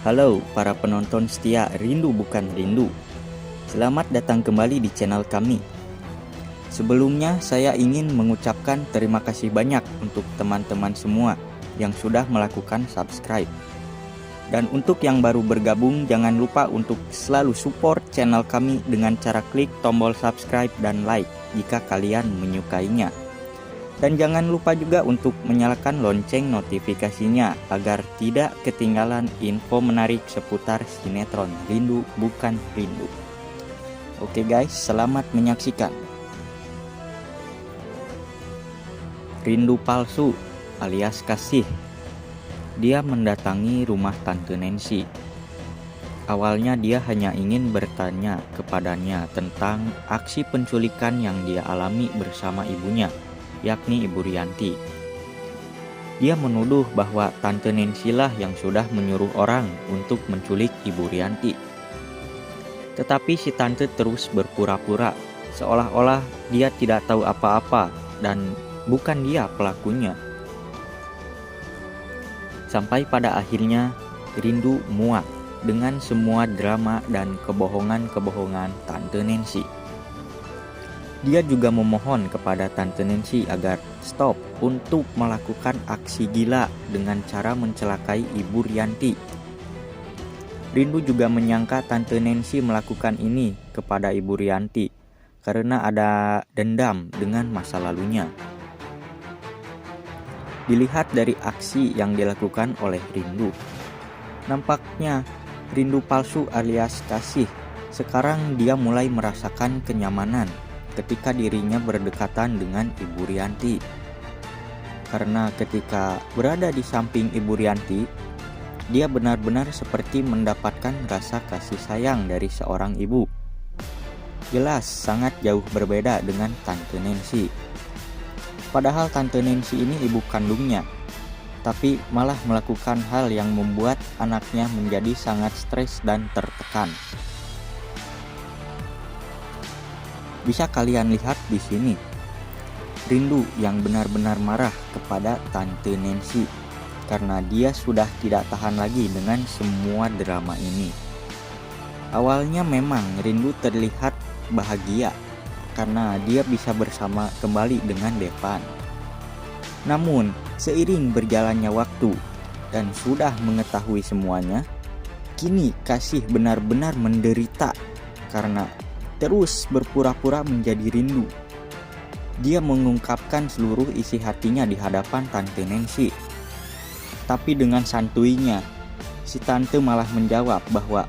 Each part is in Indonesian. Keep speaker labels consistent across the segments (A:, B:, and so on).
A: Halo para penonton setia Rindu Bukan Rindu. Selamat datang kembali di channel kami. Sebelumnya saya ingin mengucapkan terima kasih banyak untuk teman-teman semua yang sudah melakukan subscribe. Dan untuk yang baru bergabung, jangan lupa untuk selalu support channel kami dengan cara klik tombol subscribe dan like jika kalian menyukainya. Dan jangan lupa juga untuk menyalakan lonceng notifikasinya agar tidak ketinggalan info menarik seputar sinetron Rindu Bukan Rindu. Oke guys, selamat menyaksikan. Rindu palsu alias kasih. Dia mendatangi rumah Tante Nancy. Awalnya dia hanya ingin bertanya kepadanya tentang aksi penculikan yang dia alami bersama ibunya, yakni Ibu Rianti. Dia menuduh bahwa Tante Nancy lah yang sudah menyuruh orang untuk menculik Ibu Rianti. Tetapi si Tante terus berpura-pura, seolah-olah dia tidak tahu apa-apa dan bukan dia pelakunya. Sampai pada akhirnya Rindu muak dengan semua drama dan kebohongan-kebohongan Tante Nancy. Dia juga memohon kepada Tante Nancy agar stop untuk melakukan aksi gila dengan cara mencelakai Ibu Rianti. Rindu juga menyangka Tante Nancy melakukan ini kepada Ibu Rianti karena ada dendam dengan masa lalunya. Dilihat dari aksi yang dilakukan oleh Rindu, nampaknya Rindu palsu alias kasih. Sekarang dia mulai merasakan kenyamanan ketika dirinya berdekatan dengan Ibu Rianti. Karena ketika berada di samping Ibu Rianti, dia benar-benar seperti mendapatkan rasa kasih sayang dari seorang ibu. Jelas sangat jauh berbeda dengan Tante Nancy. Padahal Tante Nancy ini ibu kandungnya, tapi malah melakukan hal yang membuat anaknya menjadi sangat stres dan tertekan. Bisa kalian lihat di sini, Rindu yang benar-benar marah kepada Tante Nancy karena dia sudah tidak tahan lagi dengan semua drama ini. Awalnya memang Rindu terlihat bahagia karena dia bisa bersama kembali dengan Devan. Namun, seiring berjalannya waktu dan sudah mengetahui semuanya, kini Kasih benar-benar menderita karena terus berpura-pura menjadi Rindu. Dia mengungkapkan seluruh isi hatinya di hadapan Tante Nancy. Tapi dengan santuinya, si Tante malah menjawab bahwa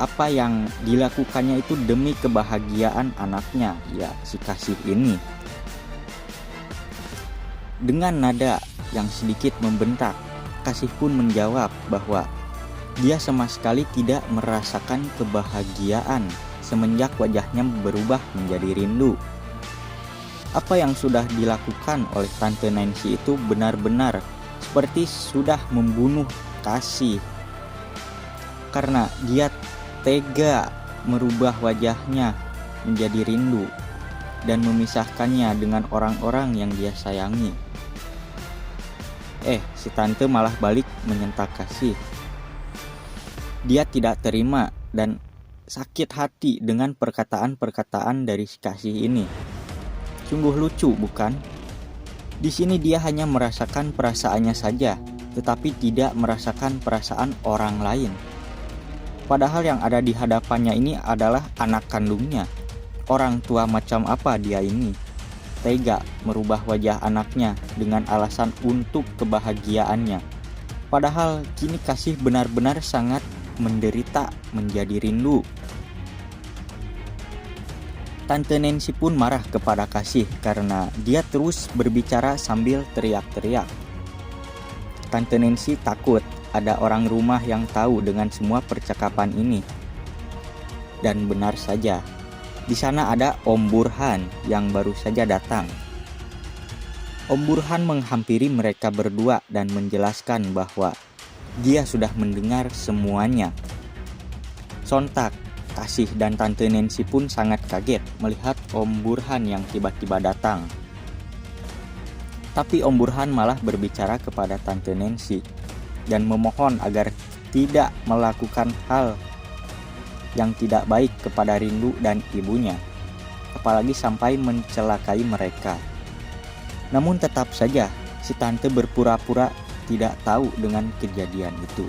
A: apa yang dilakukannya itu demi kebahagiaan anaknya, ya si Kasih ini. Dengan nada yang sedikit membentak, Kasih pun menjawab bahwa dia sama sekali tidak merasakan kebahagiaan semenjak wajahnya berubah menjadi Rindu. Apa yang sudah dilakukan oleh Tante Nancy itu benar-benar seperti sudah membunuh Kasih. Karena dia tega merubah wajahnya menjadi Rindu dan memisahkannya dengan orang-orang yang dia sayangi. Si Tante malah balik menyentak Kasih. Dia tidak terima dan sakit hati dengan perkataan-perkataan dari si Kasih ini. Sungguh lucu, bukan? Di sini dia hanya merasakan perasaannya saja, tetapi tidak merasakan perasaan orang lain. Padahal yang ada di hadapannya ini adalah anak kandungnya. Orang tua macam apa dia ini? Tega merubah wajah anaknya dengan alasan untuk kebahagiaannya. Padahal kini Kasih benar-benar sangat menderita menjadi Rindu. Tante Nancy pun marah kepada Kasih karena dia terus berbicara sambil teriak-teriak. Tante Nancy takut ada orang rumah yang tahu dengan semua percakapan ini. Dan benar saja, di sana ada Om Burhan yang baru saja datang. Om Burhan menghampiri mereka berdua dan menjelaskan bahwa dia sudah mendengar semuanya. Sontak, Kasih dan Tante Nancy pun sangat kaget melihat Om Burhan yang tiba-tiba datang. Tapi Om Burhan malah berbicara kepada Tante Nancy dan memohon agar tidak melakukan hal yang tidak baik kepada Rindu dan ibunya, apalagi sampai mencelakai mereka. Namun tetap saja si tante berpura-pura tidak tahu dengan kejadian itu.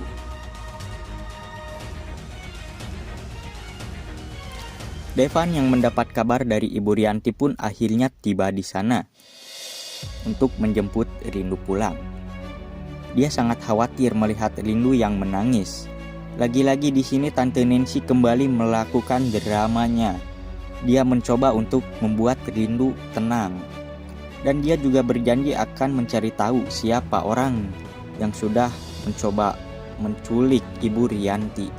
A: Devan yang mendapat kabar dari Ibu Rianti pun akhirnya tiba di sana untuk menjemput Rindu pulang. Dia sangat khawatir melihat Rindu yang menangis. Lagi-lagi di sini Tante Nancy kembali melakukan dramanya. Dia mencoba untuk membuat Rindu tenang. Dan dia juga berjanji akan mencari tahu siapa orang yang sudah mencoba menculik Ibu Rianti.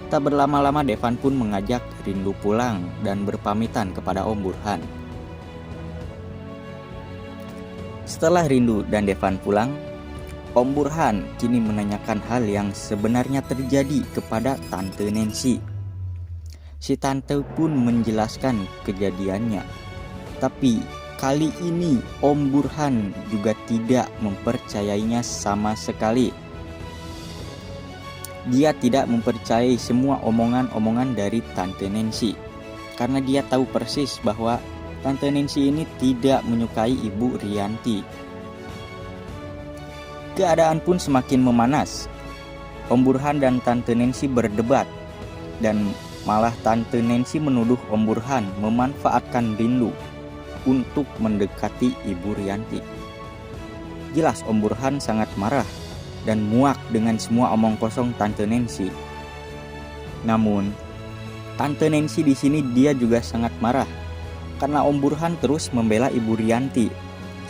A: Tak berlama-lama Devan pun mengajak Rindu pulang dan berpamitan kepada Om Burhan. Setelah Rindu dan Devan pulang, Om Burhan kini menanyakan hal yang sebenarnya terjadi kepada Tante Nancy. Si tante pun menjelaskan kejadiannya. Tapi kali ini Om Burhan juga tidak mempercayainya sama sekali. Dia tidak mempercayai semua omongan-omongan dari Tante Nancy, karena dia tahu persis bahwa Tante Nancy ini tidak menyukai Ibu Rianti. Keadaan pun semakin memanas. Om Burhan dan Tante Nancy berdebat, dan malah Tante Nancy menuduh Om Burhan memanfaatkan Rindu untuk mendekati Ibu Rianti. Jelas Om Burhan sangat marah dan muak dengan semua omong kosong Tante Nancy. Namun, Tante Nancy di sini dia juga sangat marah karena Om Burhan terus membela Ibu Rianti,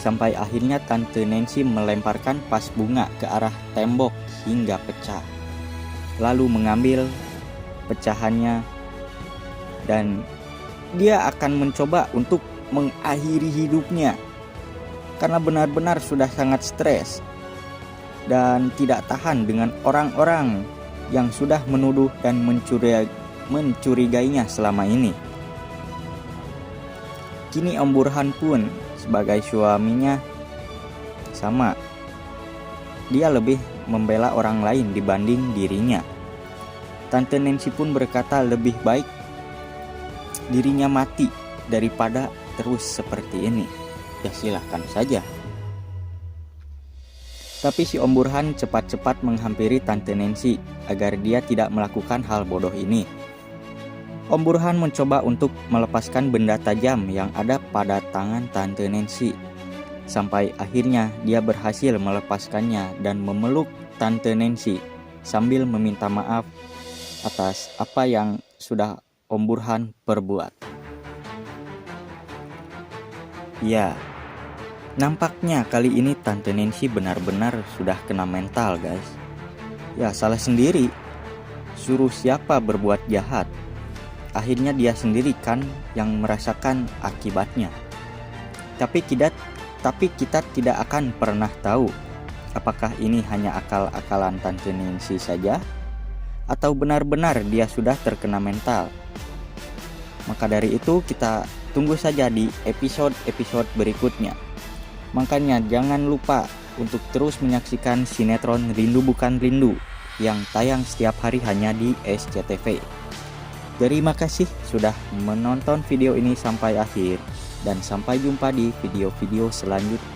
A: sampai akhirnya Tante Nancy melemparkan vas bunga ke arah tembok hingga pecah. Lalu mengambil pecahannya dan dia akan mencoba untuk mengakhiri hidupnya karena benar-benar sudah sangat stres dan tidak tahan dengan orang-orang yang sudah menuduh dan mencurigainya selama ini. Kini Om Burhan pun sebagai suaminya sama. Dia lebih membela orang lain dibanding dirinya. Tante Nancy pun berkata lebih baik dirinya mati daripada terus seperti ini. Ya silahkan saja. Tapi si Om Burhan cepat-cepat menghampiri Tante Nancy agar dia tidak melakukan hal bodoh ini. Om Burhan mencoba untuk melepaskan benda tajam yang ada pada tangan Tante Nancy. Sampai akhirnya dia berhasil melepaskannya dan memeluk Tante Nancy sambil meminta maaf atas apa yang sudah Om Burhan perbuat. Ya, nampaknya kali ini Tante Nancy benar-benar sudah kena mental, guys. Ya, salah sendiri. Suruh siapa berbuat jahat. Akhirnya dia sendiri kan yang merasakan akibatnya. Tapi kita tidak akan pernah tahu apakah ini hanya akal-akalan Tante Nancy saja atau benar-benar dia sudah terkena mental. Maka dari itu kita tunggu saja di episode-episode berikutnya. Makanya jangan lupa untuk terus menyaksikan sinetron Rindu Bukan Rindu yang tayang setiap hari hanya di SCTV. Terima kasih sudah menonton video ini sampai akhir dan sampai jumpa di video-video selanjutnya.